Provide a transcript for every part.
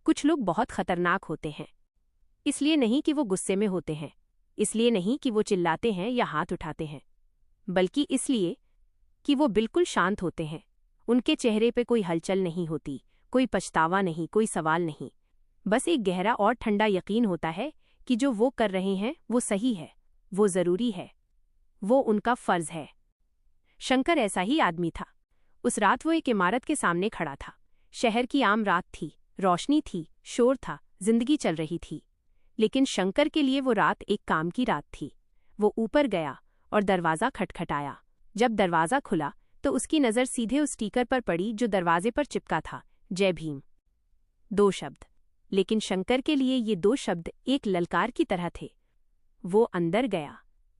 कुछ लोग बहुत खतरनाक होते हैं, इसलिए नहीं कि वो गुस्से में होते हैं, इसलिए नहीं कि वो चिल्लाते हैं या हाथ उठाते हैं, बल्कि इसलिए कि वो बिल्कुल शांत होते हैं। उनके चेहरे पे कोई हलचल नहीं होती, कोई पछतावा नहीं, कोई सवाल नहीं, बस एक गहरा और ठंडा यकीन होता है कि जो वो कर रहे हैं वो सही है, वो जरूरी है, वो उनका फर्ज है। शंकर ऐसा ही आदमी था। उस रात वो एक इमारत के सामने खड़ा था। शहर की आम रात थी, रोशनी थी, शोर था, जिंदगी चल रही थी। लेकिन शंकर के लिए वो रात एक काम की रात थी। वो ऊपर गया और दरवाज़ा खटखटाया। जब दरवाज़ा खुला तो उसकी नज़र सीधे उस स्टीकर पर पड़ी जो दरवाजे पर चिपका था, जय भीम। 2 शब्द, लेकिन शंकर के लिए ये 2 शब्द एक ललकार की तरह थे। वो अंदर गया।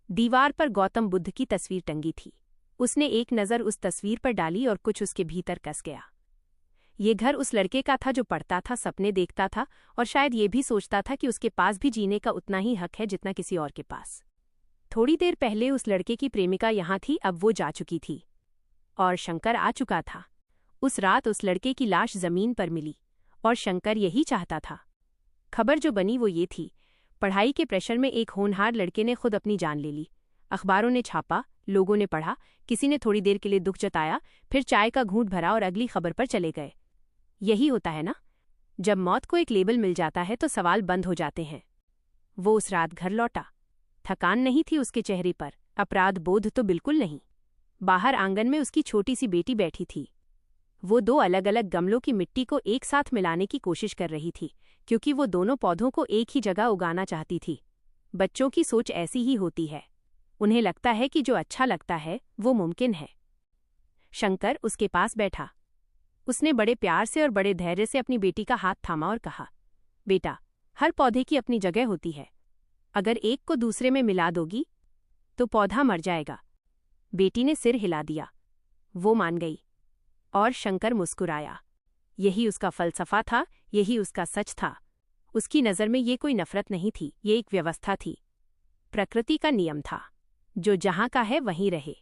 दीवार पर गौतम बुद्ध की तस्वीर टंगी थी। उसने एक नज़र उस तस्वीर पर डाली और कुछ उसके भीतर कस गया। ये घर उस लड़के का था जो पढ़ता था, सपने देखता था और शायद ये भी सोचता था कि उसके पास भी जीने का उतना ही हक है जितना किसी और के पास। थोड़ी देर पहले उस लड़के की प्रेमिका यहाँ थी, अब वो जा चुकी थी और शंकर आ चुका था। उस रात उस लड़के की लाश जमीन पर मिली और शंकर यही चाहता था। खबर जो बनी वो ये थी, पढ़ाई के प्रेशर में एक होनहार लड़के ने खुद अपनी जान ले ली। अखबारों ने छापा, लोगों ने पढ़ा, किसी ने थोड़ी देर के लिए दुख जताया, फिर चाय का घूंट भरा और अगली खबर पर चले गए। यही होता है ना, जब मौत को एक लेबल मिल जाता है तो सवाल बंद हो जाते हैं। वो उस रात घर लौटा। थकान नहीं थी उसके चेहरे पर, अपराध बोध तो बिल्कुल नहीं। बाहर आंगन में उसकी छोटी सी बेटी बैठी थी। वो 2 अलग अलग गमलों की मिट्टी को एक साथ मिलाने की कोशिश कर रही थी, क्योंकि वो दोनों पौधों को एक ही जगह उगाना चाहती थी। बच्चों की सोच ऐसी ही होती है, उन्हें लगता है कि जो अच्छा लगता है वो मुमकिन है। शंकर उसके पास बैठा। उसने बड़े प्यार से और बड़े धैर्य से अपनी बेटी का हाथ थामा और कहा, बेटा, हर पौधे की अपनी जगह होती है। अगर एक को दूसरे में मिला दोगी तो पौधा मर जाएगा। बेटी ने सिर हिला दिया। वो मान गई और शंकर मुस्कुराया। यही उसका फलसफा था, यही उसका सच था। उसकी नज़र में ये कोई नफरत नहीं थी, ये एक व्यवस्था थी। प्रकृति का नियम था, जो जहां का है वहीं रहे,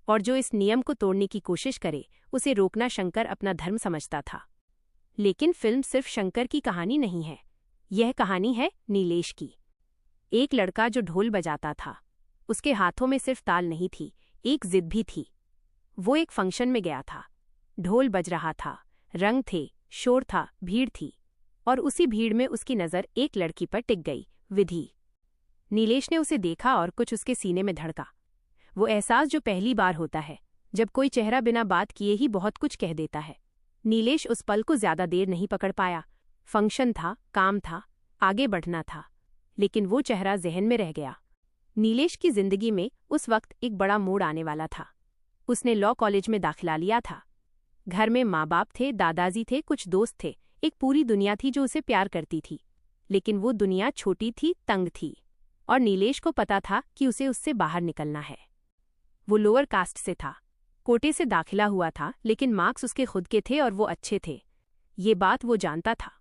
और जो इस नियम को तोड़ने की कोशिश करे उसे रोकना शंकर अपना धर्म समझता था। लेकिन फिल्म सिर्फ शंकर की कहानी नहीं है, यह कहानी है नीलेश की। एक लड़का जो ढोल बजाता था, उसके हाथों में सिर्फ ताल नहीं थी, एक जिद भी थी। वो एक फंक्शन में गया था, ढोल बज रहा था, रंग थे, शोर था, भीड़ थी, और उसी भीड़ में उसकी नज़र एक लड़की पर टिक गई, विधि। नीलेश ने उसे देखा और कुछ उसके सीने में धड़का। वो एहसास जो पहली बार होता है, जब कोई चेहरा बिना बात किए ही बहुत कुछ कह देता है। नीलेश उस पल को ज्यादा देर नहीं पकड़ पाया। फंक्शन था, काम था, आगे बढ़ना था, लेकिन वो चेहरा जहन में रह गया। नीलेश की जिंदगी में उस वक्त एक बड़ा मोड़ आने वाला था। उसने लॉ कॉलेज में दाखिला लिया था। घर में माँ बाप थे, दादाजी थे, कुछ दोस्त थे, एक पूरी दुनिया थी जो उसे प्यार करती थी। लेकिन वो दुनिया छोटी थी, तंग थी, और नीलेश को पता था कि उसे उससे बाहर निकलना है। वो लोअर कास्ट से था, कोटे से दाखिला हुआ था, लेकिन मार्क्स उसके खुद के थे और वो अच्छे थे। ये बात वो जानता था।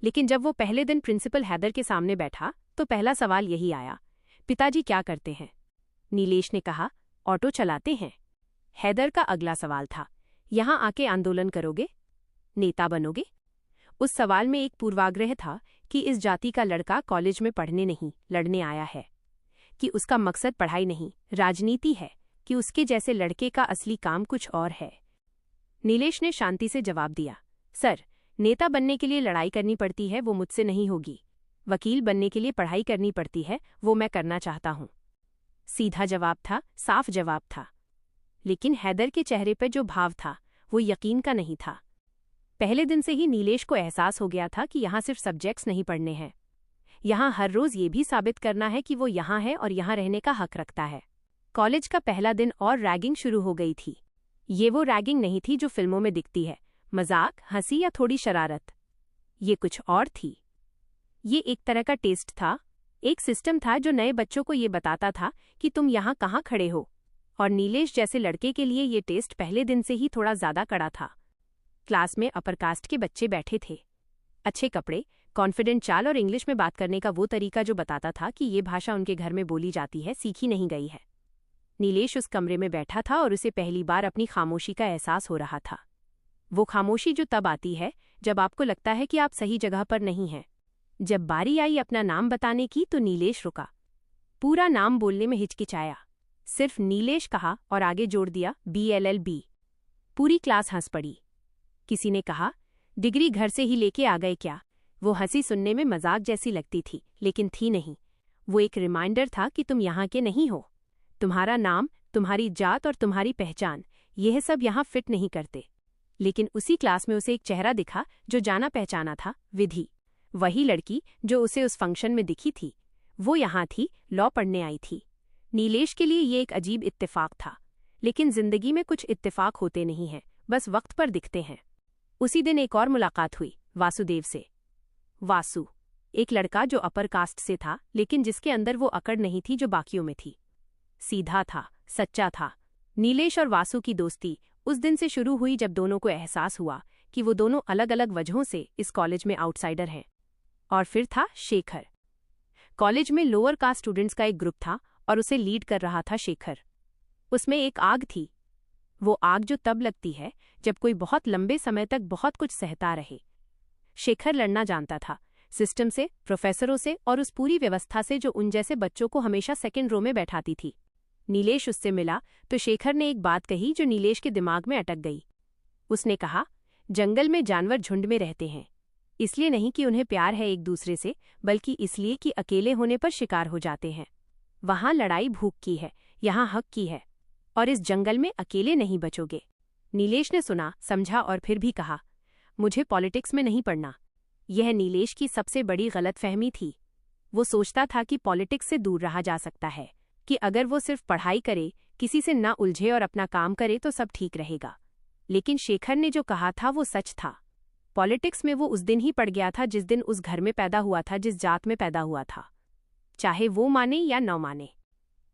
लेकिन जब वो पहले दिन प्रिंसिपल हैदर के सामने बैठा तो पहला सवाल यही आया, पिताजी क्या करते हैं? नीलेश ने कहा, ऑटो चलाते हैं। हैदर का अगला सवाल था, यहाँ आके आंदोलन करोगे, नेता बनोगे? उस सवाल में एक पूर्वाग्रह था कि इस जाति का लड़का कॉलेज में पढ़ने नहीं, लड़ने आया है, कि उसका मकसद पढ़ाई नहीं, राजनीति है, कि उसके जैसे लड़के का असली काम कुछ और है। नीलेश ने शांति से जवाब दिया, सर, नेता बनने के लिए लड़ाई करनी पड़ती है, वो मुझसे नहीं होगी। वकील बनने के लिए पढ़ाई करनी पड़ती है, वो मैं करना चाहता हूँ। सीधा जवाब था, साफ जवाब था। लेकिन हैदर के चेहरे पर जो भाव था वो यकीन का नहीं था। पहले दिन से ही नीलेश को एहसास हो गया था कि यहाँ सिर्फ सब्जेक्ट्स नहीं पढ़ने हैं, यहाँ हर रोज ये भी साबित करना है कि वो यहाँ है और यहाँ रहने का हक रखता है। कॉलेज का पहला दिन और रैगिंग शुरू हो गई थी। ये वो रैगिंग नहीं थी जो फिल्मों में दिखती है, मजाक, हंसी या थोड़ी शरारत। ये कुछ और थी। ये एक तरह का टेस्ट था, एक सिस्टम था जो नए बच्चों को ये बताता था कि तुम यहाँ कहाँ खड़े हो। और नीलेश जैसे लड़के के लिए ये टेस्ट पहले दिन से ही थोड़ा ज्यादा कड़ा था। क्लास में अपर कास्ट के बच्चे बैठे थे, अच्छे कपड़े, कॉन्फिडेंट चाल और इंग्लिश में बात करने का वो तरीका जो बताता था कि ये भाषा उनके घर में बोली जाती है, सीखी नहीं गई है। नीलेश उस कमरे में बैठा था और उसे पहली बार अपनी खामोशी का एहसास हो रहा था। वो खामोशी जो तब आती है जब आपको लगता है कि आप सही जगह पर नहीं हैं। जब बारी आई अपना नाम बताने की तो नीलेश रुका। पूरा नाम बोलने में हिचकिचाया। सिर्फ नीलेश कहा और आगे जोड़ दिया BLLB। पूरी क्लास हंस पड़ी। किसी ने कहा, डिग्री घर से ही लेके आ गए क्या? वो हंसी सुनने में मजाक जैसी लगती थी, लेकिन थी नहीं। वो एक रिमाइंडर था कि तुम यहाँ के नहीं हो। तुम्हारा नाम, तुम्हारी जात और तुम्हारी पहचान, यह सब यहाँ फिट नहीं करते। लेकिन उसी क्लास में उसे एक चेहरा दिखा जो जाना पहचाना था, विधि। वही लड़की जो उसे उस फंक्शन में दिखी थी, वो यहाँ थी, लॉ पढ़ने आई थी। नीलेश के लिए ये एक अजीब इत्तेफाक था, लेकिन जिंदगी में कुछ इत्तेफाक होते नहीं हैं, बस वक्त पर दिखते हैं। उसी दिन एक और मुलाकात हुई, वासुदेव से। वासु, एक लड़का जो अपर कास्ट से था, लेकिन जिसके अंदर वो अकड़ नहीं थी जो बाकियों में थी। सीधा था, सच्चा था। नीलेश और वासु की दोस्ती उस दिन से शुरू हुई जब दोनों को एहसास हुआ कि वो दोनों अलग अलग वजहों से इस कॉलेज में आउटसाइडर हैं। और फिर था शेखर। कॉलेज में लोअर कास्ट स्टूडेंट्स का एक ग्रुप था और उसे लीड कर रहा था शेखर। उसमें एक आग थी। वो आग जो तब लगती है जब कोई बहुत लंबे समय तक बहुत कुछ सहता रहे। शेखर लड़ना जानता था, सिस्टम से, प्रोफेसरों से और उस पूरी व्यवस्था से जो उन जैसे बच्चों को हमेशा सेकंड रो में बैठाती थी। नीलेश उससे मिला तो शेखर ने एक बात कही जो नीलेश के दिमाग में अटक गई। उसने कहा, जंगल में जानवर झुंड में रहते हैं, इसलिए नहीं कि उन्हें प्यार है एक दूसरे से, बल्कि इसलिए कि अकेले होने पर शिकार हो जाते हैं। वहां लड़ाई भूख की है, यहाँ हक की है, और इस जंगल में अकेले नहीं बचोगे। नीलेश ने सुना, समझा और फिर भी कहा, मुझे पॉलिटिक्स में नहीं पढ़ना। यह नीलेश की सबसे बड़ी गलतफहमी थी। वो सोचता था कि पॉलिटिक्स से दूर रहा जा सकता है, कि अगर वो सिर्फ पढ़ाई करे, किसी से ना उलझे और अपना काम करे तो सब ठीक रहेगा। लेकिन शेखर ने जो कहा था वो सच था। पॉलिटिक्स में वो उस दिन ही पड़ गया था जिस दिन उस घर में पैदा हुआ था, जिस जात में पैदा हुआ था, चाहे वो माने या न माने।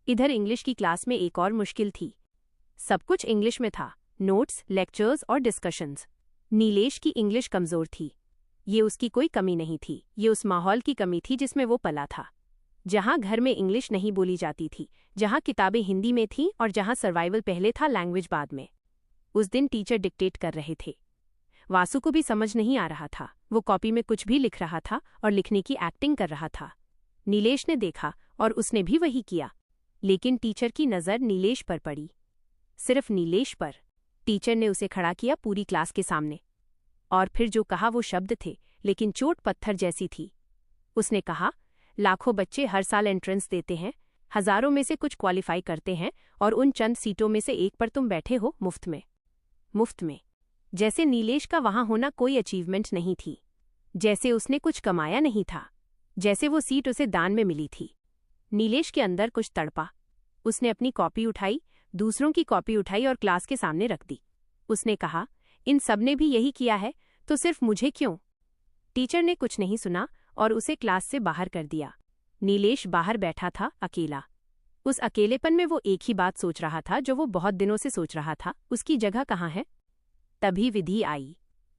इधर इंग्लिश की क्लास में एक और मुश्किल थी। सब कुछ इंग्लिश में था, नोट्स, लेक्चर्स और डिस्कशंस। नीलेश की इंग्लिश कमजोर थी। ये उसकी कोई कमी नहीं थी, ये उस माहौल की कमी थी जिसमें वो पला था, जहां घर में इंग्लिश नहीं बोली जाती थी, जहां किताबें हिंदी में थीं और जहां सर्वाइवल पहले था, लैंग्वेज बाद में। उस दिन टीचर डिक्टेट कर रहे थे। वासु को भी समझ नहीं आ रहा था। वो कॉपी में कुछ भी लिख रहा था और लिखने की एक्टिंग कर रहा था। नीलेश ने देखा और उसने भी वही किया, लेकिन टीचर की नज़र नीलेश पर पड़ी, सिर्फ नीलेश पर। टीचर ने उसे खड़ा किया पूरी क्लास के सामने, और फिर जो कहा वो शब्द थे, लेकिन चोट पत्थर जैसी थी। उसने कहा, लाखों बच्चे हर साल एंट्रेंस देते हैं, हजारों में से कुछ क्वालिफाई करते हैं, और उन चंद सीटों में से एक पर तुम बैठे हो मुफ्त में। मुफ्त में, जैसे नीलेश का वहां होना कोई अचीवमेंट नहीं थी, जैसे उसने कुछ कमाया नहीं था, जैसे वो सीट उसे दान में मिली थी। नीलेश के अंदर कुछ तड़पा। उसने अपनी कॉपी उठाई, दूसरों की कॉपी उठाई और क्लास के सामने रख दी। उसने कहा, इन सब ने भी यही किया है, तो सिर्फ मुझे क्यों? टीचर ने कुछ नहीं सुना और उसे क्लास से बाहर कर दिया। नीलेश बाहर बैठा था, अकेला। उस अकेलेपन में वो एक ही बात सोच रहा था जो वो बहुत दिनों से सोच रहा था, उसकी जगह कहाँ है? तभी विधि आई।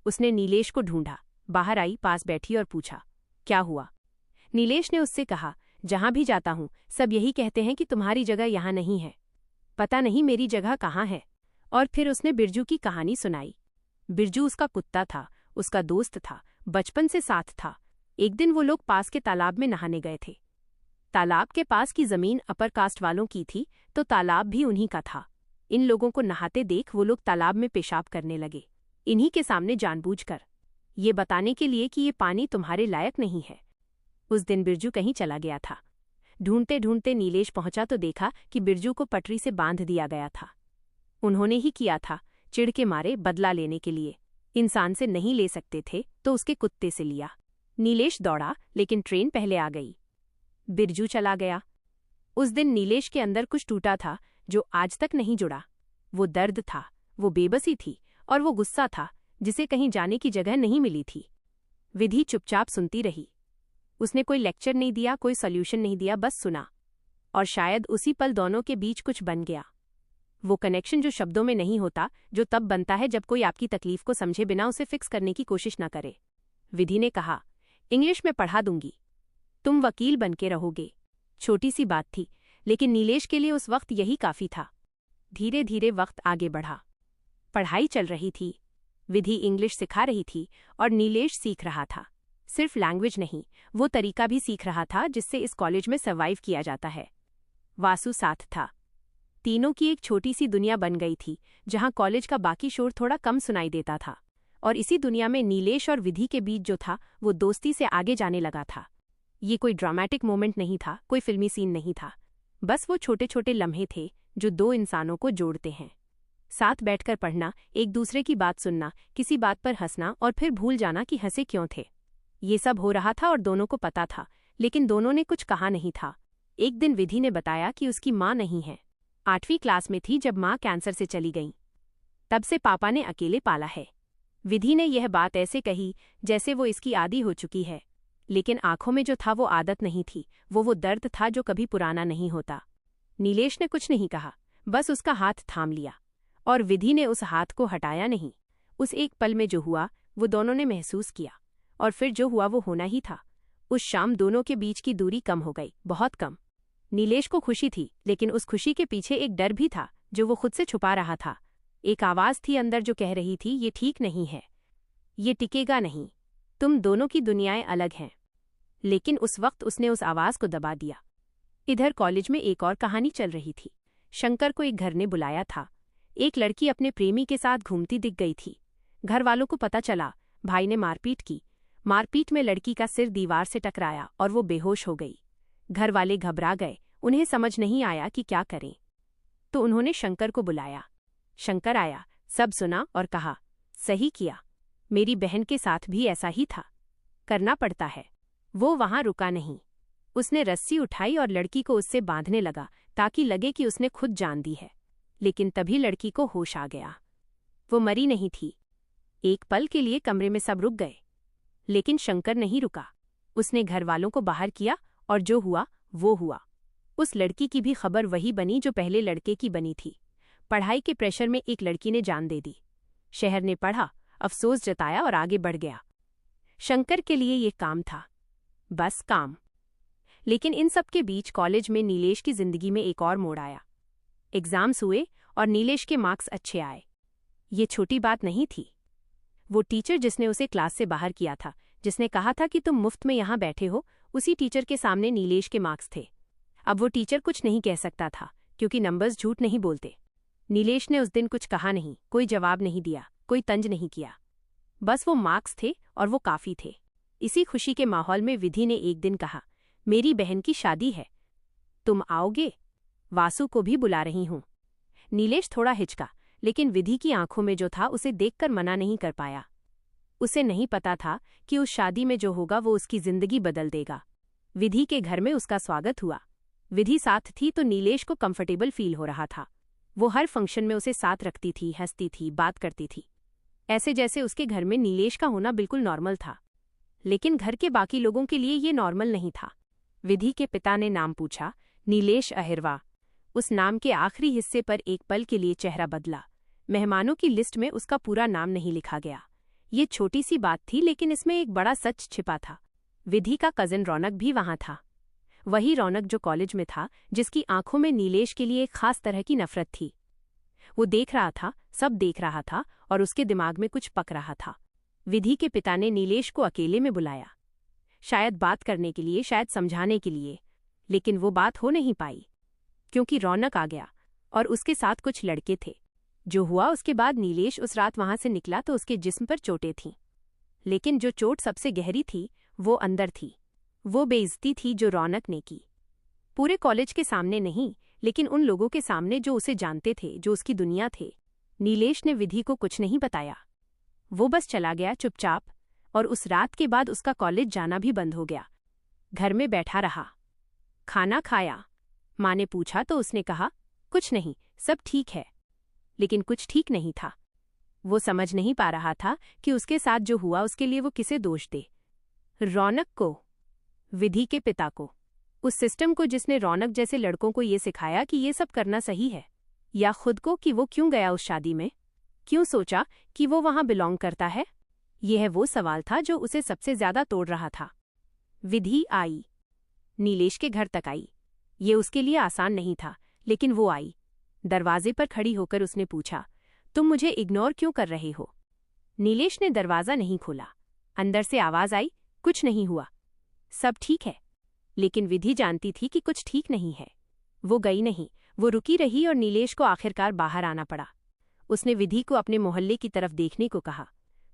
उसने नीलेश को ढूंढा, बाहर आई, पास बैठी और पूछा, क्या हुआ? नीलेश ने उससे कहा, जहां भी जाता हूं सब यही कहते हैं कि तुम्हारी जगह यहां नहीं है। पता नहीं मेरी जगह कहाँ है। और फिर उसने बिरजू की कहानी सुनाई। बिरजू उसका कुत्ता था, उसका दोस्त था, बचपन से साथ था। एक दिन वो लोग पास के तालाब में नहाने गए थे। तालाब के पास की जमीन अपर कास्ट वालों की थी, तो तालाब भी उन्हीं का था। इन लोगों को नहाते देख वो लोग तालाब में पेशाब करने लगे, इन्हीं के सामने जानबूझकर, ये बताने के लिए कि ये पानी तुम्हारे लायक नहीं है। उस दिन बिरजू कहीं चला गया था। ढूंढते ढूंढते नीलेश पहुंचा तो देखा कि बिरजू को पटरी से बांध दिया गया था। उन्होंने ही किया था, चिढ़ के मारे, बदला लेने के लिए। इंसान से नहीं ले सकते थे तो उसके कुत्ते से लिया। नीलेश दौड़ा, लेकिन ट्रेन पहले आ गई। बिरजू चला गया। उस दिन नीलेश के अंदर कुछ टूटा था जो आज तक नहीं जुड़ा। वो दर्द था, वो बेबसी थी, और वो गुस्सा था जिसे कहीं जाने की जगह नहीं मिली थी। विधि चुपचाप सुनती रही। उसने कोई लेक्चर नहीं दिया, कोई सॉल्यूशन नहीं दिया, बस सुना। और शायद उसी पल दोनों के बीच कुछ बन गया। वो कनेक्शन जो शब्दों में नहीं होता, जो तब बनता है जब कोई आपकी तकलीफ को समझे बिना उसे फिक्स करने की कोशिश न करे। विधि ने कहा, इंग्लिश में पढ़ा दूंगी, तुम वकील बनके रहोगे। छोटी सी बात थी, लेकिन नीलेश के लिए उस वक्त यही काफी था। धीरे धीरे वक्त आगे बढ़ा। पढ़ाई चल रही थी। विधि इंग्लिश सिखा रही थी और नीलेश सीख रहा था। सिर्फ लैंग्वेज नहीं, वो तरीका भी सीख रहा था जिससे इस कॉलेज में सर्वाइव किया जाता है। वासु साथ था। तीनों की एक छोटी सी दुनिया बन गई थी जहां कॉलेज का बाकी शोर थोड़ा कम सुनाई देता था, और इसी दुनिया में नीलेश और विधि के बीच जो था वो दोस्ती से आगे जाने लगा था। ये कोई ड्रामेटिक मोमेंट नहीं था, कोई फिल्मी सीन नहीं था, बस वो छोटे छोटे लम्हे थे जो दो इंसानों को जोड़ते हैं। साथ बैठकर पढ़ना, एक दूसरे की बात सुनना, किसी बात पर हंसना और फिर भूल जाना कि हंसे क्यों थे। ये सब हो रहा था और दोनों को पता था, लेकिन दोनों ने कुछ कहा नहीं था। एक दिन विधि ने बताया कि उसकी माँ नहीं है। 8वीं क्लास में थी जब माँ कैंसर से चली गईं। तब से पापा ने अकेले पाला है। विधि ने यह बात ऐसे कही जैसे वो इसकी आदी हो चुकी है, लेकिन आंखों में जो था वो आदत नहीं थी, वो दर्द था जो कभी पुराना नहीं होता। नीलेश ने कुछ नहीं कहा, बस उसका हाथ थाम लिया, और विधि ने उस हाथ को हटाया नहीं। उस एक पल में जो हुआ वो दोनों ने महसूस किया, और फिर जो हुआ वो होना ही था। उस शाम दोनों के बीच की दूरी कम हो गई, बहुत कम। नीलेश को खुशी थी, लेकिन उस खुशी के पीछे एक डर भी था जो वो खुद से छुपा रहा था। एक आवाज़ थी अंदर जो कह रही थी, ये ठीक नहीं है, ये टिकेगा नहीं, तुम दोनों की दुनियाएं अलग हैं। लेकिन उस वक्त उसने उस आवाज़ को दबा दिया। इधर कॉलेज में एक और कहानी चल रही थी। शंकर को एक घर ने बुलाया था। एक लड़की अपने प्रेमी के साथ घूमती दिख गई थी। घर वालों को पता चला, भाई ने मारपीट की। मारपीट में लड़की का सिर दीवार से टकराया और वो बेहोश हो गई। घर वाले घबरा गए, उन्हें समझ नहीं आया कि क्या करें। तो उन्होंने शंकर को बुलाया। शंकर आया, सब सुना और कहा, सही किया, मेरी बहन के साथ भी ऐसा ही था, करना पड़ता है। वो वहां रुका नहीं, उसने रस्सी उठाई और लड़की को उससे बांधने लगा ताकि लगे कि उसने खुद जान दी है। लेकिन तभी लड़की को होश आ गया। वो मरी नहीं थी। एक पल के लिए कमरे में सब रुक गए, लेकिन शंकर नहीं रुका। उसने घर वालों को बाहर किया और जो हुआ वो हुआ। उस लड़की की भी खबर वही बनी जो पहले लड़के की बनी थी। पढ़ाई के प्रेशर में एक लड़की ने जान दे दी। शहर ने पढ़ा, अफसोस जताया और आगे बढ़ गया। शंकर के लिए ये काम था, बस काम। लेकिन इन सब के बीच कॉलेज में नीलेश की जिंदगी में एक और मोड़ आया। एग्जाम्स हुए और नीलेश के मार्क्स अच्छे आए। ये छोटी बात नहीं थी। वो टीचर जिसने उसे क्लास से बाहर किया था, जिसने कहा था कि तुम मुफ्त में यहाँ बैठे हो, उसी टीचर के सामने नीलेश के मार्क्स थे। अब वो टीचर कुछ नहीं कह सकता था, क्योंकि नंबर्स झूठ नहीं बोलते। नीलेश ने उस दिन कुछ कहा नहीं, कोई जवाब नहीं दिया, कोई तंज नहीं किया। बस वो मार्क्स थे और वो काफी थे। इसी खुशी के माहौल में विधि ने एक दिन कहा, मेरी बहन की शादी है, तुम आओगे? वासु को भी बुला रही हूं। नीलेश थोड़ा हिचका, लेकिन विधि की आंखों में जो था उसे देखकर मना नहीं कर पाया। उसे नहीं पता था कि उस शादी में जो होगा वो उसकी जिंदगी बदल देगा। विधि के घर में उसका स्वागत हुआ। विधि साथ थी तो नीलेश को कंफर्टेबल फील हो रहा था। वो हर फंक्शन में उसे साथ रखती थी, हंसती थी, बात करती थी, ऐसे जैसे उसके घर में नीलेश का होना बिल्कुल नॉर्मल था। लेकिन घर के बाकी लोगों के लिए ये नॉर्मल नहीं था। विधि के पिता ने नाम पूछा, नीलेश अहिरवा। उस नाम के आखिरी हिस्से पर एक पल के लिए चेहरा बदला। मेहमानों की लिस्ट में उसका पूरा नाम नहीं लिखा गया। ये छोटी सी बात थी, लेकिन इसमें एक बड़ा सच छिपा था। विधि का कजिन रौनक भी वहां था। वही रौनक जो कॉलेज में था, जिसकी आंखों में नीलेश के लिए एक खास तरह की नफरत थी। वो देख रहा था, सब देख रहा था, और उसके दिमाग में कुछ पक रहा था। विधि के पिता ने नीलेश को अकेले में बुलाया, शायद बात करने के लिए, शायद समझाने के लिए। लेकिन वो बात हो नहीं पाई, क्योंकि रौनक आ गया और उसके साथ कुछ लड़के थे। जो हुआ उसके बाद नीलेश उस रात वहां से निकला तो उसके जिस्म पर चोटें थीं। लेकिन जो चोट सबसे गहरी थी वो अंदर थी। वो बेइज्जती थी जो रौनक ने की। पूरे कॉलेज के सामने नहीं, लेकिन उन लोगों के सामने जो उसे जानते थे, जो उसकी दुनिया थे। नीलेश ने विधि को कुछ नहीं बताया। वो बस चला गया चुपचाप, और उस रात के बाद उसका कॉलेज जाना भी बंद हो गया। घर में बैठा रहा। खाना खाया। माँ ने पूछा तो उसने कहा, कुछ नहीं, सब ठीक है। लेकिन कुछ ठीक नहीं था। वो समझ नहीं पा रहा था कि उसके साथ जो हुआ उसके लिए वो किसे दोष दे। रौनक को, विधि के पिता को, उस सिस्टम को जिसने रौनक जैसे लड़कों को ये सिखाया कि ये सब करना सही है, या खुद को कि वो क्यों गया उस शादी में, क्यों सोचा कि वो वहां बिलोंग करता है। यह वो सवाल था जो उसे सबसे ज्यादा तोड़ रहा था। विधि आई, नीलेश के घर तक आई। ये उसके लिए आसान नहीं था, लेकिन वो आई। दरवाजे पर खड़ी होकर उसने पूछा, तुम मुझे इग्नोर क्यों कर रहे हो? नीलेश ने दरवाज़ा नहीं खोला। अंदर से आवाज़ आई, कुछ नहीं हुआ, सब ठीक है। लेकिन विधि जानती थी कि कुछ ठीक नहीं है। वो गई नहीं, वो रुकी रही और नीलेश को आखिरकार बाहर आना पड़ा। उसने विधि को अपने मोहल्ले की तरफ देखने को कहा।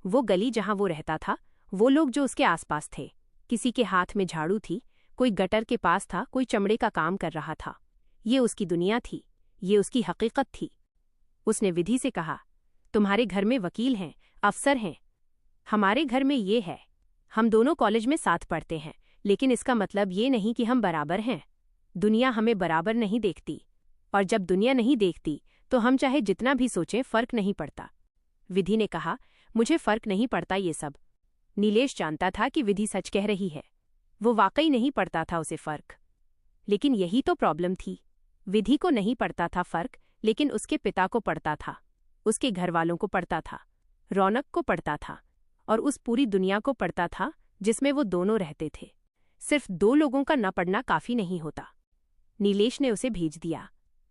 वो गली जहां वो रहता था, वो लोग जो उसके आसपास थे। किसी के हाथ में झाड़ू थी, कोई गटर के पास था, कोई चमड़े का काम कर रहा था। ये उसकी दुनिया थी, ये उसकी हकीकत थी। उसने विधि से कहा, तुम्हारे घर में वकील हैं, अफसर हैं, हमारे घर में ये है। हम दोनों कॉलेज में साथ पढ़ते हैं, लेकिन इसका मतलब ये नहीं कि हम बराबर हैं। दुनिया हमें बराबर नहीं देखती, और जब दुनिया नहीं देखती तो हम चाहे जितना भी सोचें फर्क नहीं पड़ता। विधि ने कहा, मुझे फर्क नहीं पड़ता ये सब। नीलेश जानता था कि विधि सच कह रही है, वो वाकई नहीं पड़ता था उसे फर्क। लेकिन यही तो प्रॉब्लम थी, विधि को नहीं पड़ता था फर्क, लेकिन उसके पिता को पड़ता था, उसके घर वालों को पड़ता था, रौनक को पड़ता था, और उस पूरी दुनिया को पड़ता था जिसमें वो दोनों रहते थे। सिर्फ दो लोगों का न पड़ना काफी नहीं होता। नीलेश ने उसे भेज दिया।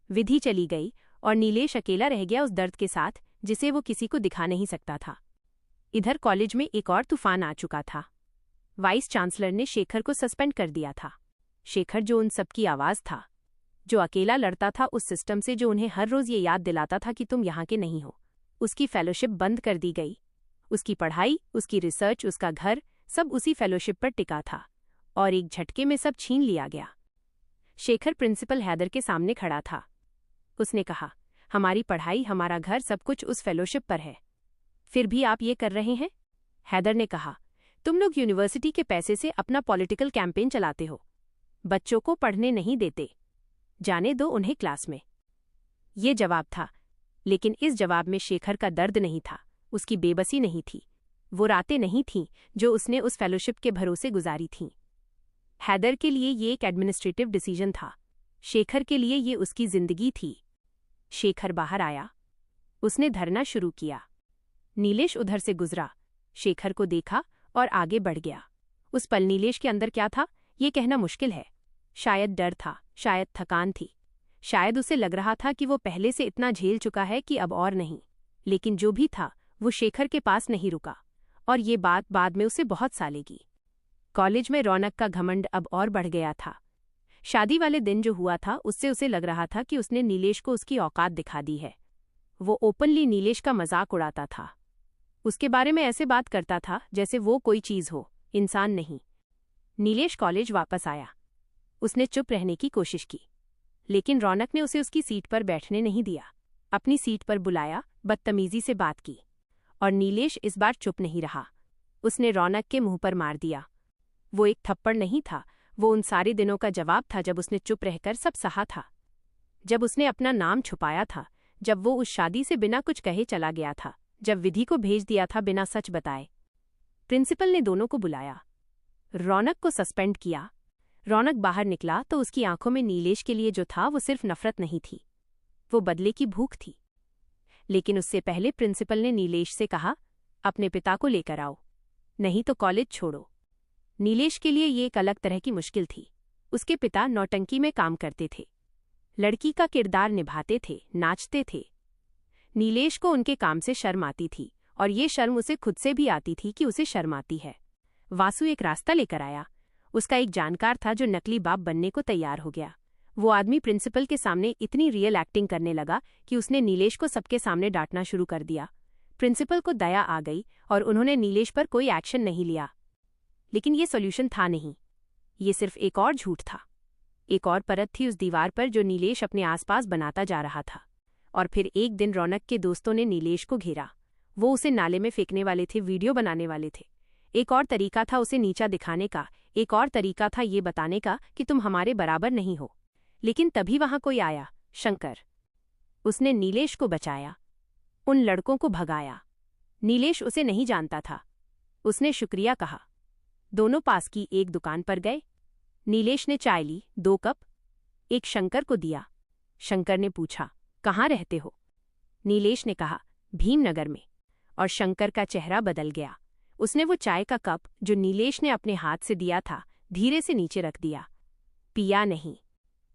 विधि चली गई और नीलेश अकेला रह गया उस दर्द के साथ जिसे वो किसी को दिखा नहीं सकता था। इधर कॉलेज में एक और तूफान आ चुका था। वाइस चांसलर ने शेखर को सस्पेंड कर दिया था। शेखर जो उन सबकी आवाज था, जो अकेला लड़ता था उस सिस्टम से जो उन्हें हर रोज ये याद दिलाता था कि तुम यहाँ के नहीं हो, उसकी फेलोशिप बंद कर दी गई। उसकी पढ़ाई, उसकी रिसर्च, उसका घर, सब उसी फेलोशिप पर टिका था, और एक झटके में सब छीन लिया गया। शेखर प्रिंसिपल हैदर के सामने खड़ा था। उसने कहा, हमारी पढ़ाई, हमारा घर, सब कुछ उस फेलोशिप पर है, फिर भी आप ये कर रहे हैं? हैदर ने कहा, तुम लोग यूनिवर्सिटी के पैसे से अपना पॉलिटिकल कैंपेन चलाते हो, बच्चों को पढ़ने नहीं देते, जाने दो उन्हें क्लास में। ये जवाब था, लेकिन इस जवाब में शेखर का दर्द नहीं था, उसकी बेबसी नहीं थी, वो रातें नहीं थीं जो उसने उस फेलोशिप के भरोसे गुजारी थीं। हैदर के लिए ये एक एडमिनिस्ट्रेटिव डिसीजन था, शेखर के लिए ये उसकी जिंदगी थी। शेखर बाहर आया, उसने धरना शुरू किया। नीलेश उधर से गुजरा, शेखर को देखा और आगे बढ़ गया। उस पल नीलेश के अंदर क्या था, ये कहना मुश्किल है। शायद डर था, शायद थकान थी, शायद उसे लग रहा था कि वो पहले से इतना झेल चुका है कि अब और नहीं। लेकिन जो भी था, वो शेखर के पास नहीं रुका, और ये बात बाद में उसे बहुत सालेगी। कॉलेज में रौनक का घमंड अब और बढ़ गया था। शादी वाले दिन जो हुआ था, उससे उसे लग रहा था कि उसने नीलेश को उसकी औकात दिखा दी है। वो ओपनली नीलेश का मजाक उड़ाता था, उसके बारे में ऐसे बात करता था जैसे वो कोई चीज हो, इंसान नहीं। नीलेश कॉलेज वापस आया। उसने चुप रहने की कोशिश की, लेकिन रौनक ने उसे उसकी सीट पर बैठने नहीं दिया। अपनी सीट पर बुलाया, बदतमीजी से बात की, और नीलेश इस बार चुप नहीं रहा। उसने रौनक के मुंह पर मार दिया। वो एक थप्पड़ नहीं था, वो उन सारे दिनों का जवाब था जब उसने चुप रहकर सब सहा था, जब उसने अपना नाम छुपाया था, जब वो उस शादी से बिना कुछ कहे चला गया था, जब विधि को भेज दिया था बिना सच बताए। प्रिंसिपल ने दोनों को बुलाया, रौनक को सस्पेंड किया। रौनक बाहर निकला तो उसकी आंखों में नीलेश के लिए जो था वो सिर्फ नफरत नहीं थी, वो बदले की भूख थी। लेकिन उससे पहले प्रिंसिपल ने नीलेश से कहा, अपने पिता को लेकर आओ, नहीं तो कॉलेज छोड़ो। नीलेश के लिए ये एक अलग तरह की मुश्किल थी। उसके पिता नौटंकी में काम करते थे, लड़की का किरदार निभाते थे, नाचते थे। नीलेश को उनके काम से शर्म आती थी, और ये शर्म उसे खुद से भी आती थी कि उसे शर्म आती है। वासु एक रास्ता लेकर आया। उसका एक जानकार था जो नकली बाप बनने को तैयार हो गया। वो आदमी प्रिंसिपल के सामने इतनी रियल एक्टिंग करने लगा कि उसने नीलेश को सबके सामने डांटना शुरू कर दिया। प्रिंसिपल को दया आ गई और उन्होंने नीलेश पर कोई एक्शन नहीं लिया। लेकिन ये सॉल्यूशन था नहीं, ये सिर्फ एक और झूठ था। एक और परत थी उस दीवार पर जो नीलेश अपने आसपास बनाता जा रहा था। और फिर एक दिन रौनक के दोस्तों ने नीलेश को घेरा। वो उसे नाले में फेंकने वाले थे, वीडियो बनाने वाले थे। एक और तरीका था उसे नीचा दिखाने का, एक और तरीका था ये बताने का कि तुम हमारे बराबर नहीं हो। लेकिन तभी वहां कोई आया, शंकर। उसने नीलेश को बचाया, उन लड़कों को भगाया। नीलेश उसे नहीं जानता था। उसने शुक्रिया कहा। दोनों पास की एक दुकान पर गए। नीलेश ने चाय ली, 2 कप, एक शंकर को दिया। शंकर ने पूछा, कहाँ रहते हो? नीलेश ने कहा, भीमनगर में। और शंकर का चेहरा बदल गया। उसने वो चाय का कप जो नीलेश ने अपने हाथ से दिया था धीरे से नीचे रख दिया। पिया नहीं।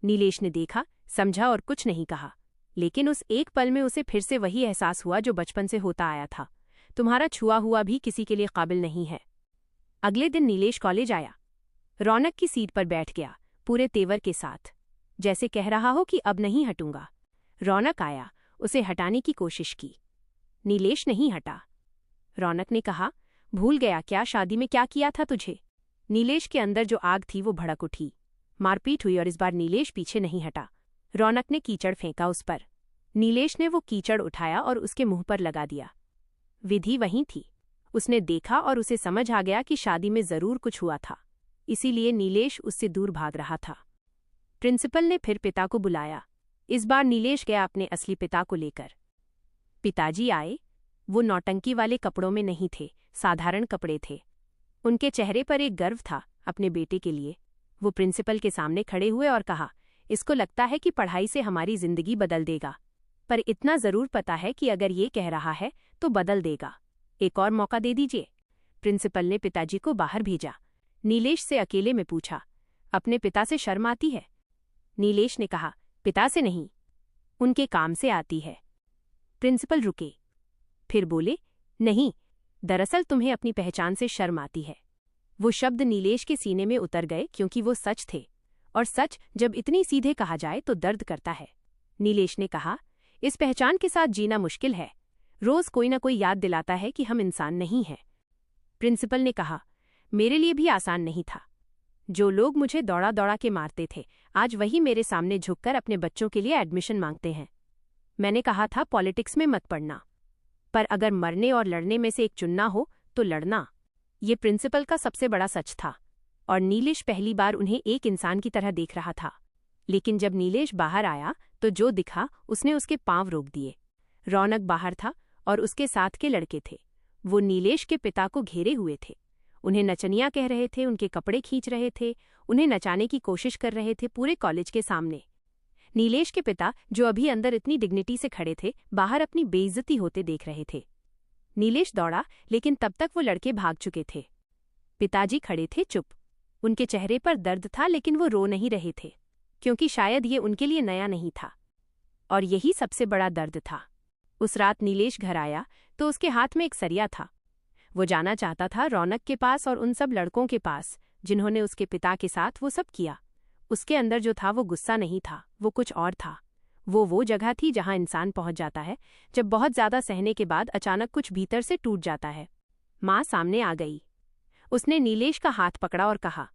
नीलेश ने देखा, समझा और कुछ नहीं कहा। लेकिन उस एक पल में उसे फिर से वही एहसास हुआ जो बचपन से होता आया था। तुम्हारा छुआ हुआ भी किसी के लिए काबिल नहीं है। अगले दिन नीलेश कॉलेज आया। रौनक की सीट पर बैठ गया, पूरे तेवर के साथ, जैसे कह रहा हो कि अब नहीं हटूंगा। रौनक आया, उसे हटाने की कोशिश की। नीलेश नहीं हटा। रौनक ने कहा, भूल गया क्या शादी में क्या किया था तुझे? नीलेश के अंदर जो आग थी वो भड़क उठी। मारपीट हुई और इस बार नीलेश पीछे नहीं हटा। रौनक ने कीचड़ फेंका उस पर। नीलेश ने वो कीचड़ उठाया और उसके मुंह पर लगा दिया। विधि वहीं थी। उसने देखा और उसे समझ आ गया कि शादी में जरूर कुछ हुआ था, इसीलिए नीलेश उससे दूर भाग रहा था। प्रिंसिपल ने फिर पिता को बुलाया। इस बार नीलेश गया अपने असली पिता को लेकर। पिताजी आए। वो नौटंकी वाले कपड़ों में नहीं थे, साधारण कपड़े थे। उनके चेहरे पर एक गर्व था अपने बेटे के लिए। वो प्रिंसिपल के सामने खड़े हुए और कहा, इसको लगता है कि पढ़ाई से हमारी जिंदगी बदल देगा, पर इतना जरूर पता है कि अगर ये कह रहा है तो बदल देगा। एक और मौका दे दीजिए। प्रिंसिपल ने पिताजी को बाहर भेजा। नीलेश से अकेले में पूछा, अपने पिता से शर्म आती है? नीलेश ने कहा, पिता से नहीं, उनके काम से आती है। प्रिंसिपल रुके, फिर बोले, नहीं, दरअसल तुम्हें अपनी पहचान से शर्म आती है। वो शब्द नीलेश के सीने में उतर गए क्योंकि वो सच थे, और सच जब इतनी सीधे कहा जाए तो दर्द करता है। नीलेश ने कहा, इस पहचान के साथ जीना मुश्किल है। रोज कोई ना कोई याद दिलाता है कि हम इंसान नहीं हैं। प्रिंसिपल ने कहा, मेरे लिए भी आसान नहीं था। जो लोग मुझे दौड़ा दौड़ा के मारते थे, आज वही मेरे सामने झुककर अपने बच्चों के लिए एडमिशन मांगते हैं। मैंने कहा था पॉलिटिक्स में मत पड़ना, पर अगर मरने और लड़ने में से एक चुनना हो तो लड़ना। ये प्रिंसिपल का सबसे बड़ा सच था, और नीलेश पहली बार उन्हें एक इंसान की तरह देख रहा था। लेकिन जब नीलेश बाहर आया तो जो दिखा उसने उसके पांव रोक दिए। रौनक बाहर था और उसके साथ के लड़के थे। वो नीलेश के पिता को घेरे हुए थे। उन्हें नचनिया कह रहे थे, उनके कपड़े खींच रहे थे, उन्हें नचाने की कोशिश कर रहे थे पूरे कॉलेज के सामने। नीलेश के पिता, जो अभी अंदर इतनी डिग्निटी से खड़े थे, बाहर अपनी बेइज्जती होते देख रहे थे। नीलेश दौड़ा, लेकिन तब तक वो लड़के भाग चुके थे। पिताजी खड़े थे चुप। उनके चेहरे पर दर्द था, लेकिन वो रो नहीं रहे थे, क्योंकि शायद ये उनके लिए नया नहीं था। और यही सबसे बड़ा दर्द था। उस रात नीलेश घर आया तो उसके हाथ में एक सरिया था। वो जाना चाहता था रौनक के पास और उन सब लड़कों के पास जिन्होंने उसके पिता के साथ वो सब किया। उसके अंदर जो था वो गुस्सा नहीं था, वो कुछ और था। वो जगह थी जहां इंसान पहुंच जाता है जब बहुत ज्यादा सहने के बाद अचानक कुछ भीतर से टूट जाता है। माँ सामने आ गई। उसने नीलेश का हाथ पकड़ा और कहा,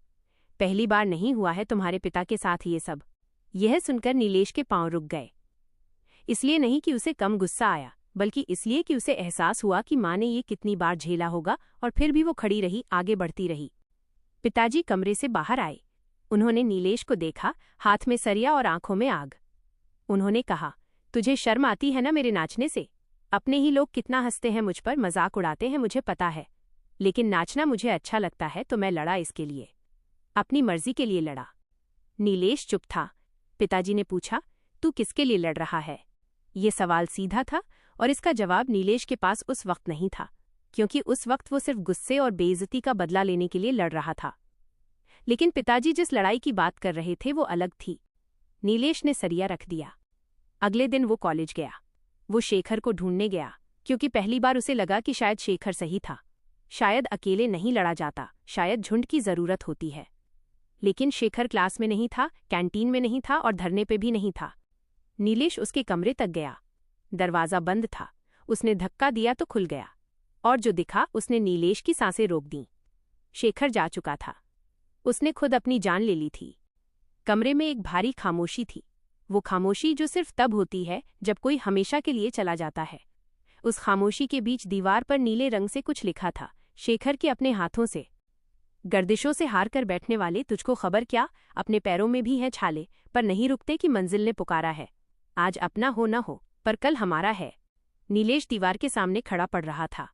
पहली बार नहीं हुआ है तुम्हारे पिता के साथ ये सब। यह सुनकर नीलेश के पांव रुक गए। इसलिए नहीं कि उसे कम गुस्सा आया, बल्कि इसलिए कि उसे एहसास हुआ कि माँ ने ये कितनी बार झेला होगा, और फिर भी वो खड़ी रही, आगे बढ़ती रही। पिताजी कमरे से बाहर आए। उन्होंने नीलेश को देखा, हाथ में सरिया और आंखों में आग। उन्होंने कहा, तुझे शर्म आती है ना मेरे नाचने से? अपने ही लोग कितना हंसते हैं मुझ पर, मजाक उड़ाते हैं, मुझे पता है, लेकिन नाचना मुझे अच्छा लगता है तो मैं लड़ा इसके लिए, अपनी मर्जी के लिए लड़ा। नीलेश चुप था। पिताजी ने पूछा, तू किसके लिए लड़ रहा है? ये सवाल सीधा था और इसका जवाब नीलेश के पास उस वक्त नहीं था, क्योंकि उस वक्त वो सिर्फ गुस्से और बेइज्जती का बदला लेने के लिए लड़ रहा था। लेकिन पिताजी जिस लड़ाई की बात कर रहे थे वो अलग थी। नीलेश ने सरिया रख दिया। अगले दिन वो कॉलेज गया। वो शेखर को ढूंढने गया, क्योंकि पहली बार उसे लगा कि शायद शेखर सही था। शायद अकेले नहीं लड़ा जाता, शायद झुंड की जरूरत होती है। लेकिन शेखर क्लास में नहीं था, कैंटीन में नहीं था और धरने पे भी नहीं था। नीलेश उसके कमरे तक गया। दरवाजा बंद था। उसने धक्का दिया तो खुल गया, और जो दिखा उसने नीलेश की सांसें रोक दी। शेखर जा चुका था। उसने खुद अपनी जान ले ली थी। कमरे में एक भारी खामोशी थी, वो खामोशी जो सिर्फ तब होती है जब कोई हमेशा के लिए चला जाता है। उस खामोशी के बीच दीवार पर नीले रंग से कुछ लिखा था, शेखर के अपने हाथों से। गर्दिशों से हार कर बैठने वाले, तुझको खबर क्या, अपने पैरों में भी है छाले, पर नहीं रुकते कि मंजिल ने पुकारा है। आज अपना हो न हो, पर कल हमारा है। नीलेश दीवार के सामने खड़ा पड़ रहा था।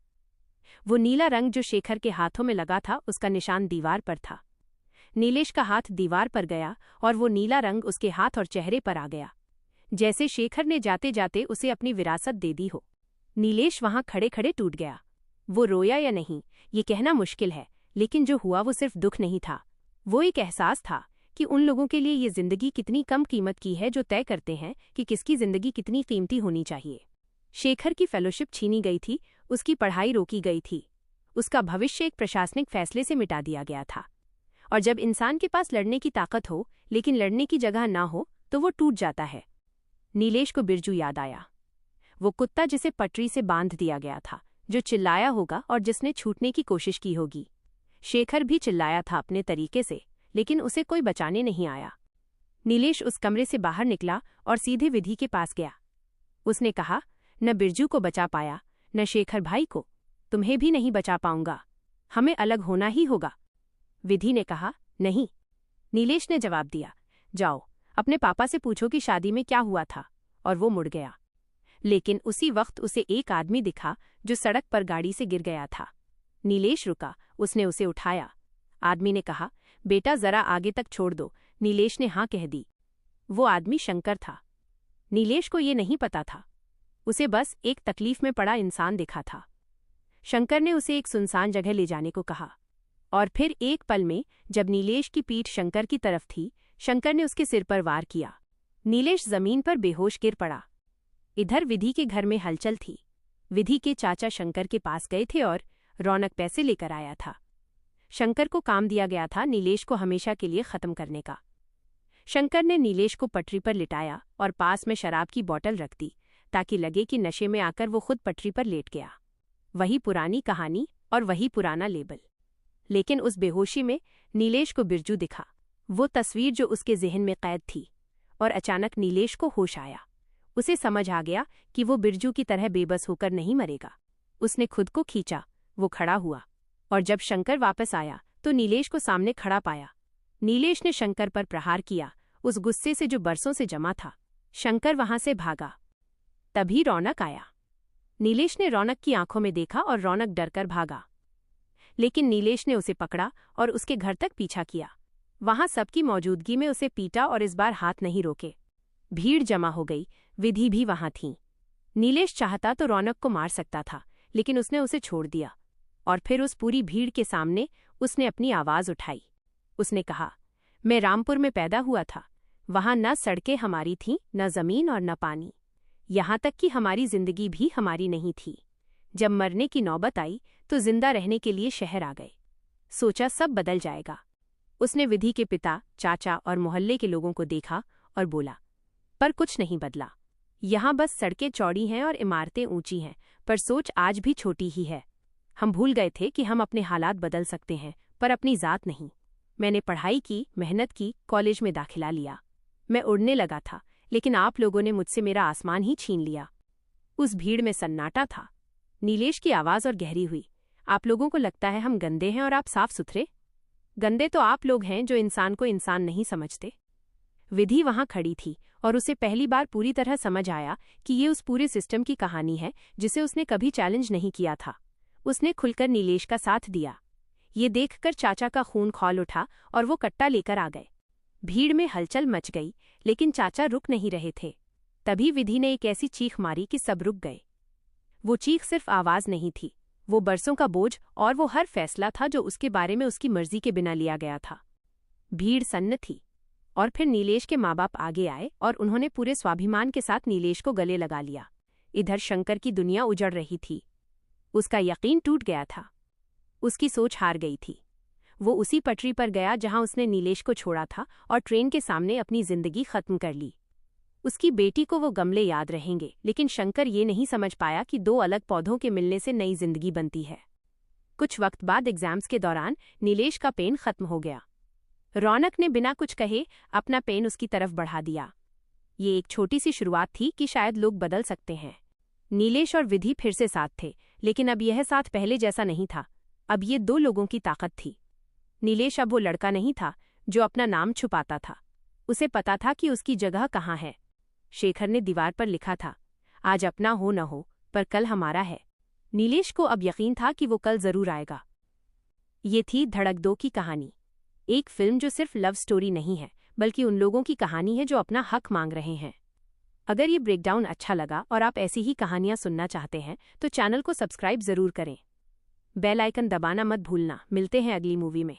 वो नीला रंग जो शेखर के हाथों में लगा था, उसका निशान दीवार पर था। नीलेश का हाथ दीवार पर गया और वो नीला रंग उसके हाथ और चेहरे पर आ गया, जैसे शेखर ने जाते जाते उसे अपनी विरासत दे दी हो। नीलेश वहां खड़े खड़े टूट गया। वो रोया या नहीं, ये कहना मुश्किल है, लेकिन जो हुआ वो सिर्फ दुख नहीं था, वो एक एहसास था कि उन लोगों के लिए ये जिंदगी कितनी कम कीमत की है जो तय करते हैं कि किसकी जिंदगी कितनी कीमती होनी चाहिए। शेखर की फेलोशिप छीनी गई थी, उसकी पढ़ाई रोकी गई थी, उसका भविष्य एक प्रशासनिक फैसले से मिटा दिया गया था। और जब इंसान के पास लड़ने की ताकत हो लेकिन लड़ने की जगह ना हो तो वो टूट जाता है। नीलेश को बिरजू याद आया, वो कुत्ता जिसे पटरी से बांध दिया गया था, जो चिल्लाया होगा और जिसने छूटने की कोशिश की होगी। शेखर भी चिल्लाया था अपने तरीके से, लेकिन उसे कोई बचाने नहीं आया। नीलेश उस कमरे से बाहर निकला और सीधे विधि के पास गया। उसने कहा, न बिरजू को बचा पाया, न शेखर भाई को, तुम्हें भी नहीं बचा पाऊंगा, हमें अलग होना ही होगा। विधि ने कहा, नहीं। नीलेश ने जवाब दिया, जाओ अपने पापा से पूछो कि शादी में क्या हुआ था, और वो मुड़ गया। लेकिन उसी वक्त उसे एक आदमी दिखा जो सड़क पर गाड़ी से गिर गया था। नीलेश रुका, उसने उसे उठाया। आदमी ने कहा, बेटा जरा आगे तक छोड़ दो। नीलेश ने हाँ कह दी। वो आदमी शंकर था। नीलेश को ये नहीं पता था, उसे बस एक तकलीफ में पड़ा इंसान दिखा था। शंकर ने उसे एक सुनसान जगह ले जाने को कहा, और फिर एक पल में जब नीलेश की पीठ शंकर की तरफ थी, शंकर ने उसके सिर पर वार किया। नीलेश जमीन पर बेहोश गिर पड़ा। इधर विधि के घर में हलचल थी। विधि के चाचा शंकर के पास गए थे और रौनक पैसे लेकर आया था। शंकर को काम दिया गया था नीलेश को हमेशा के लिए खत्म करने का। शंकर ने नीलेश को पटरी पर लिटाया और पास में शराब की बोतल रख दी ताकि लगे कि नशे में आकर वो खुद पटरी पर लेट गया। वही पुरानी कहानी और वही पुराना लेबल। लेकिन उस बेहोशी में नीलेश को बिरजू दिखा, वो तस्वीर जो उसके ज़हन में कैद थी। और अचानक नीलेश को होश आया। उसे समझ आ गया कि वो बिरजू की तरह बेबस होकर नहीं मरेगा। उसने खुद को खींचा, वो खड़ा हुआ, और जब शंकर वापस आया तो नीलेश को सामने खड़ा पाया। नीलेश ने शंकर पर प्रहार किया, उस गुस्से से जो बरसों से जमा था। शंकर वहां से भागा। तभी रौनक आया। नीलेश ने रौनक की आंखों में देखा और रौनक डरकर भागा। लेकिन नीलेश ने उसे पकड़ा और उसके घर तक पीछा किया। वहां सबकी मौजूदगी में उसे पीटा और इस बार हाथ नहीं रोके। भीड़ जमा हो गई, विधि भी वहां थी। नीलेश चाहता तो रौनक को मार सकता था, लेकिन उसने उसे छोड़ दिया। और फिर उस पूरी भीड़ के सामने उसने अपनी आवाज उठाई। उसने कहा, मैं रामपुर में पैदा हुआ था। वहां न सड़कें हमारी थीं, न जमीन और न पानी, यहां तक कि हमारी जिंदगी भी हमारी नहीं थी। जब मरने की नौबत आई तो जिंदा रहने के लिए शहर आ गए। सोचा सब बदल जाएगा। उसने विधि के पिता, चाचा और मोहल्ले के लोगों को देखा और बोला, पर कुछ नहीं बदला। यहाँ बस सड़कें चौड़ी हैं और इमारतें ऊंची हैं, पर सोच आज भी छोटी ही है। हम भूल गए थे कि हम अपने हालात बदल सकते हैं, पर अपनी ज़ात नहीं। मैंने पढ़ाई की, मेहनत की, कॉलेज में दाखिला लिया। मैं उड़ने लगा था, लेकिन आप लोगों ने मुझसे मेरा आसमान ही छीन लिया। उस भीड़ में सन्नाटा था। नीलेश की आवाज़ और गहरी हुई, आप लोगों को लगता है हम गंदे हैं और आप साफ सुथरे? गंदे तो आप लोग हैं जो इंसान को इंसान नहीं समझते। विधि वहां खड़ी थी और उसे पहली बार पूरी तरह समझ आया कि ये उस पूरे सिस्टम की कहानी है जिसे उसने कभी चैलेंज नहीं किया था। उसने खुलकर नीलेश का साथ दिया। ये देखकर चाचा का खून खौल उठा और वो कट्टा लेकर आ गए। भीड़ में हलचल मच गई, लेकिन चाचा रुक नहीं रहे थे। तभी विधि ने एक ऐसी चीख मारी कि सब रुक गए। वो चीख सिर्फ आवाज नहीं थी, वो बरसों का बोझ और वो हर फैसला था जो उसके बारे में उसकी मर्जी के बिना लिया गया था। भीड़ सन्न थी। और फिर नीलेश के माँ बाप आगे आए और उन्होंने पूरे स्वाभिमान के साथ नीलेश को गले लगा लिया। इधर शंकर की दुनिया उजड़ रही थी। उसका यकीन टूट गया था। उसकी सोच हार गई थी। वो उसी पटरी पर गया जहां उसने नीलेश को छोड़ा था और ट्रेन के सामने अपनी जिंदगी खत्म कर ली। उसकी बेटी को वो गमले याद रहेंगे, लेकिन शंकर ये नहीं समझ पाया कि दो अलग पौधों के मिलने से नई जिंदगी बनती है। कुछ वक्त बाद एग्जाम्स के दौरान नीलेश का पेन खत्म हो गया। रौनक ने बिना कुछ कहे अपना पेन उसकी तरफ बढ़ा दिया। ये एक छोटी सी शुरुआत थी कि शायद लोग बदल सकते हैं। नीलेश और विधि फिर से साथ थे, लेकिन अब यह साथ पहले जैसा नहीं था। अब ये दो लोगों की ताकत थी। नीलेश अब वो लड़का नहीं था जो अपना नाम छुपाता था। उसे पता था कि उसकी जगह कहाँ है। शेखर ने दीवार पर लिखा था, आज अपना हो न हो, पर कल हमारा है। नीलेश को अब यकीन था कि वो कल जरूर आएगा। ये थी धड़क 2 की कहानी। एक फिल्म जो सिर्फ लव स्टोरी नहीं है, बल्कि उन लोगों की कहानी है जो अपना हक मांग रहे हैं। अगर ये ब्रेकडाउन अच्छा लगा और आप ऐसी ही कहानियां सुनना चाहते हैं तो चैनल को सब्सक्राइब जरूर करें। बेल आइकन दबाना मत भूलना। मिलते हैं अगली मूवी में।